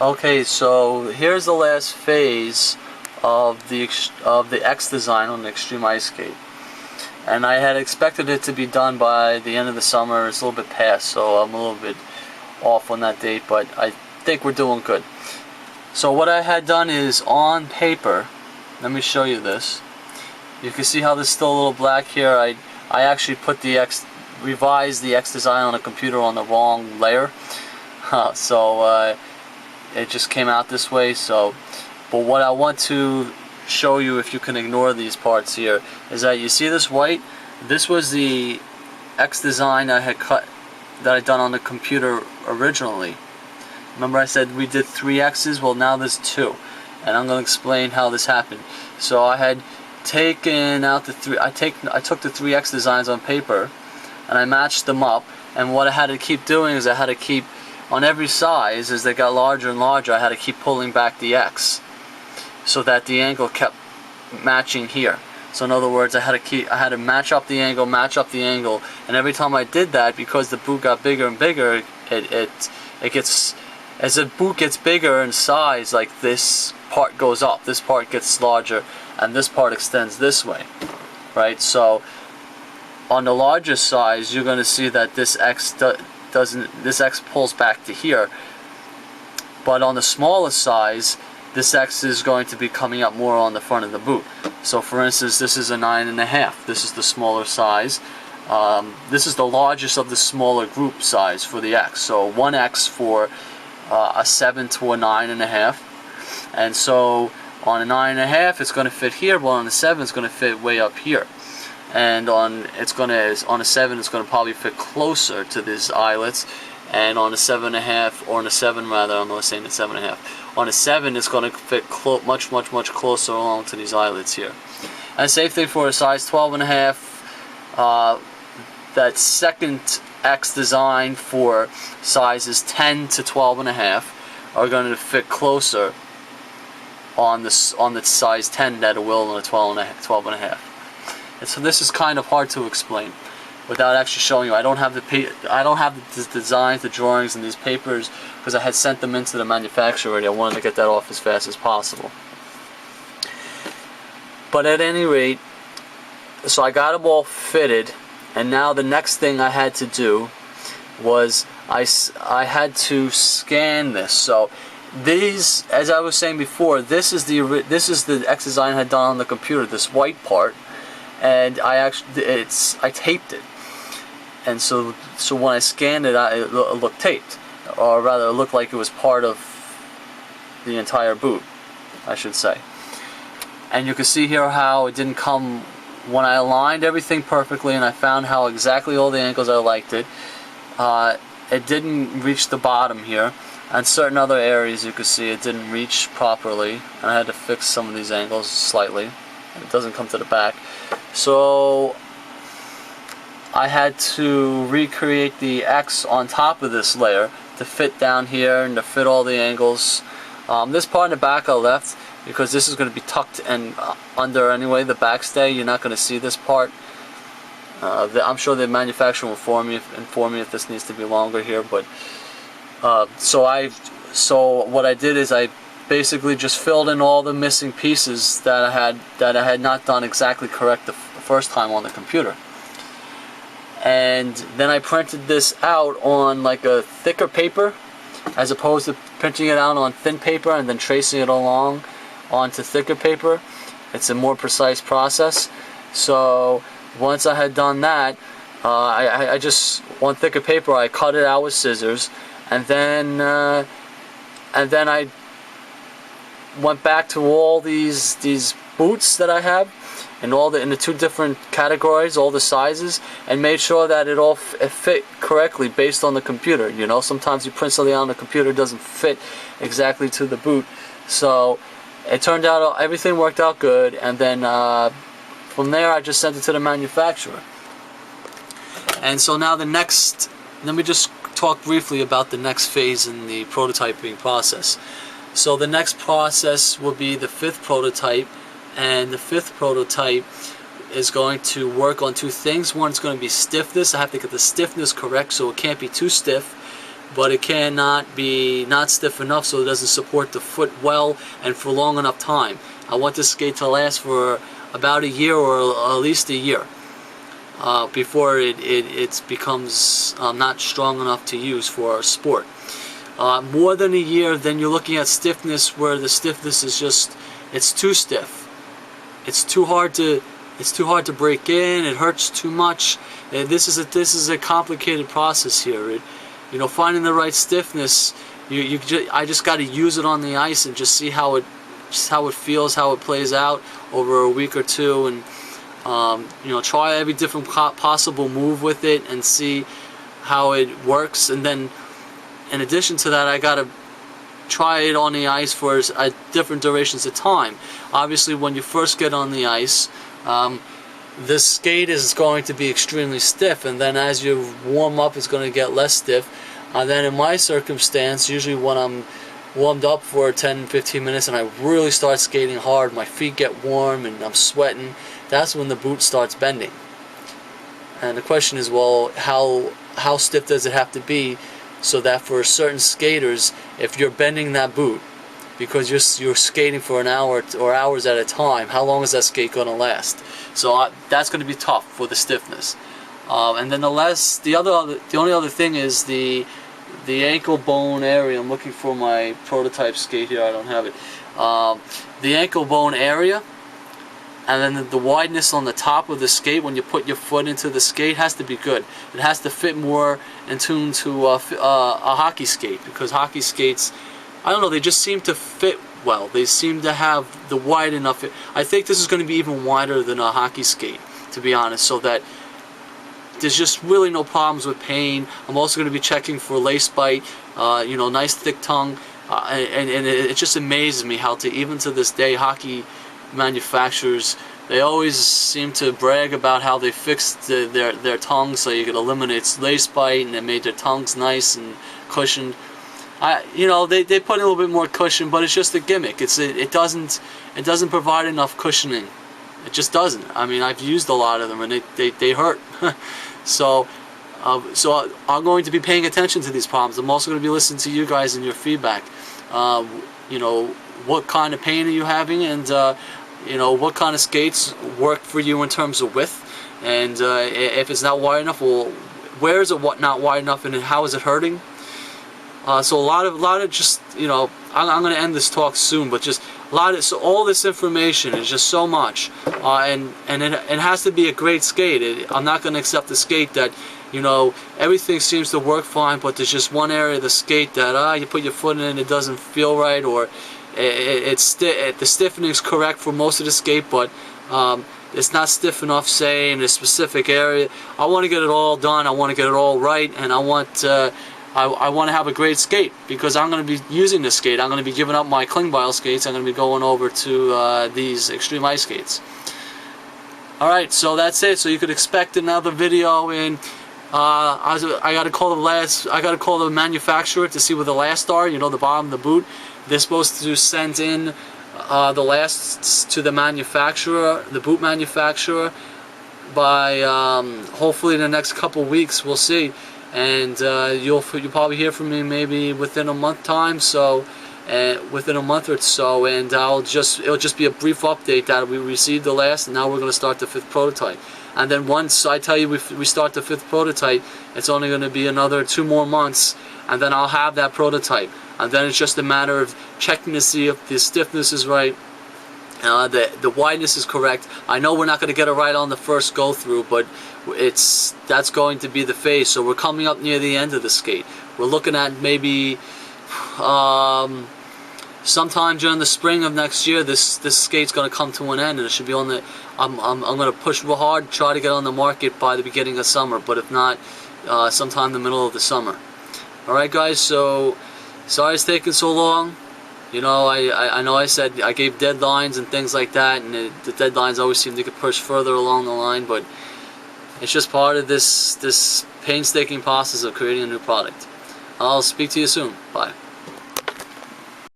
Okay, so here's the last phase of the X design on the Xtreme Ice Skate, and I had expected it to be done by the end of the summer. It's a little bit past, so I'm a little bit off on that date, but I think we're doing good. So what I had done is, on paper, let me show you this. You can see how this is still a little black here. I actually put revised the X design on a computer on the wrong layer, so it just came out this way. But what I want to show you, if you can ignore these parts here, is that you see this white? This was the X design I had cut, that I done on the computer originally. Remember I said we did 3 X's? Well, now there's 2, and I'm going to explain how this happened. So I had taken out the 3. I took the 3 X designs on paper, and I matched them up. And what I had to keep doing is I had to keep, on every size, as they got larger and larger, I had to keep pulling back the X, so that the angle kept matching here. So in other words, I had to match up the angle, and every time I did that, because the boot got bigger and bigger, it gets, as the boot gets bigger in size, like this part goes up, this part gets larger, and this part extends this way, right? So on the larger size, you're going to see that this X this X pulls back to here, but on the smaller size, this X is going to be coming up more on the front of the boot. So for instance, this is a 9.5. This is the smaller size. This is the largest of the smaller group size for the X. So 1 X for a 7 to a 9.5. And so on a 9.5, it's going to fit here, but on a 7, it's going to fit way up here. And on a 7, it's going to probably fit closer to these eyelets. And on a 7.5, or on a 7 rather, I'm not saying the 7.5. On a 7, it's going to fit much closer along to these eyelets here. And same thing for a size 12.5. That second X design for sizes 10 to 12.5 are going to fit closer on the size 10 that it will on a 12.5. And so this is kind of hard to explain without actually showing you. I don't have the designs, the drawings, and these papers, because I had sent them into the manufacturer already. I wanted to get that off as fast as possible. But at any rate, so I got them all fitted, and now the next thing I had to do was I had to scan this. So these, as I was saying before, this is the X design I had done on the computer, this white part. And I taped it, and so when I scanned it, it looked taped, or rather, it looked like it was part of the entire boot, I should say. And you can see here how it didn't come when I aligned everything perfectly, and I found how exactly all the angles I liked it. It didn't reach the bottom here, and certain other areas you can see it didn't reach properly, and I had to fix some of these angles slightly. It doesn't come to the back. So I had to recreate the X on top of this layer to fit down here and to fit all the angles. This part in the back I left because this is going to be tucked and under anyway, the backstay. You're not going to see this part. I'm sure the manufacturer will inform me if this needs to be longer here. But so what I did is I basically just filled in all the missing pieces that I had not done exactly correct the first time on the computer. And then I printed this out on like a thicker paper, as opposed to printing it out on thin paper and then tracing it along onto thicker paper. It's a more precise process. So once I had done that, I just, on thicker paper, I cut it out with scissors, and then I went back to all these boots that I have, and in the 2 different categories, all the sizes, and made sure that it all fit correctly based on the computer. You know, sometimes you print something out on the computer, it doesn't fit exactly to the boot. So it turned out everything worked out good, and then from there I just sent it to the manufacturer. And so now let me just talk briefly about the next phase in the prototyping process. So the next process will be the 5th prototype, and the 5th prototype is going to work on 2 things. One is going to be stiffness. I have to get the stiffness correct, so it can't be too stiff, but it cannot be not stiff enough so it doesn't support the foot well and for long enough time. I want this skate to last for about a year, or at least a year, before it becomes not strong enough to use for our sport. More than a year, then you're looking at stiffness where the stiffness is just, it's too stiff. It's too hard to break in. It hurts too much. This is a complicated process here. You know, finding the right stiffness. I just got to use it on the ice and just see how it feels, how it plays out over a week or two, and you know, try every different possible move with it and see how it works. And then, in addition to that, I got to try it on the ice for different durations of time. Obviously, when you first get on the ice, this skate is going to be extremely stiff, and then as you warm up, it's going to get less stiff. Then in my circumstance, usually when I'm warmed up for 10-15 minutes and I really start skating hard, my feet get warm and I'm sweating, that's when the boot starts bending. And the question is, well, how stiff does it have to be so that for certain skaters, if you're bending that boot because you're skating for an hour or hours at a time, how long is that skate going to last? So that's going to be tough for the stiffness. And then the only other thing is the ankle bone area. I'm looking for my prototype skate here. I don't have it. The ankle bone area, and then the wideness on the top of the skate when you put your foot into the skate has to be good. It has to fit more in tune to a hockey skate, because hockey skates, I don't know, they just seem to fit well. They seem to have the wide enough. I think this is going to be even wider than a hockey skate, to be honest, so that there's just really no problems with pain. I'm also going to be checking for lace bite, you know, nice thick tongue, and it just amazes me how even to this day, hockey manufacturers, they always seem to brag about how they fixed their tongues so you could eliminate lace bite, and they made their tongues nice and cushioned. You know, they put a little bit more cushion, but it's just a gimmick. It doesn't provide enough cushioning. It just doesn't. I mean, I've used a lot of them and they hurt. So I'm going to be paying attention to these problems. I'm also going to be listening to you guys and your feedback. You know, what kind of pain are you having, and you know, what kind of skates work for you in terms of width, and if it's not wide enough, well, where is it not wide enough, and how is it hurting? So a lot of just, you know, I'm going to end this talk soon, but just so all this information is just so much, and it has to be a great skate. I'm not going to accept a skate that, you know, everything seems to work fine, but there's just one area of the skate that you put your foot in and it doesn't feel right, or the stiffening is correct for most of the skate, but it's not stiff enough, say, in a specific area. I want to get it all done. I want to get it all right, and I want to have a great skate, because I'm going to be using this skate. I'm going to be giving up my Klingbeil skates. I'm going to be going over to these Xtreme Ice skates. Alright, so that's it. So you could expect another video in. I got to call the manufacturer to see where the lasts are. You know, the bottom of the boot. They're supposed to send in the lasts to the manufacturer, the boot manufacturer, by hopefully in the next couple weeks. We'll see. And you'll probably hear from me maybe within a month time, so within a month or so, and it'll just be a brief update that we received the last, and now we're going to start the 5th prototype. And then once I tell you we start the 5th prototype, it's only going to be another 2 more months, and then I'll have that prototype, and then it's just a matter of checking to see if the stiffness is right, the wideness is correct. I know we're not going to get it right on the first go through, but that's going to be the phase. So we're coming up near the end of the skate. We're looking at maybe sometime during the spring of next year, this skate's going to come to an end, and it should be on the. I'm going to push real hard, try to get on the market by the beginning of summer, but if not, sometime in the middle of the summer. All right, guys. So sorry it's taking so long. You know, I know I said I gave deadlines and things like that, and the deadlines always seem to get pushed further along the line, but it's just part of this painstaking process of creating a new product. I'll speak to you soon. Bye.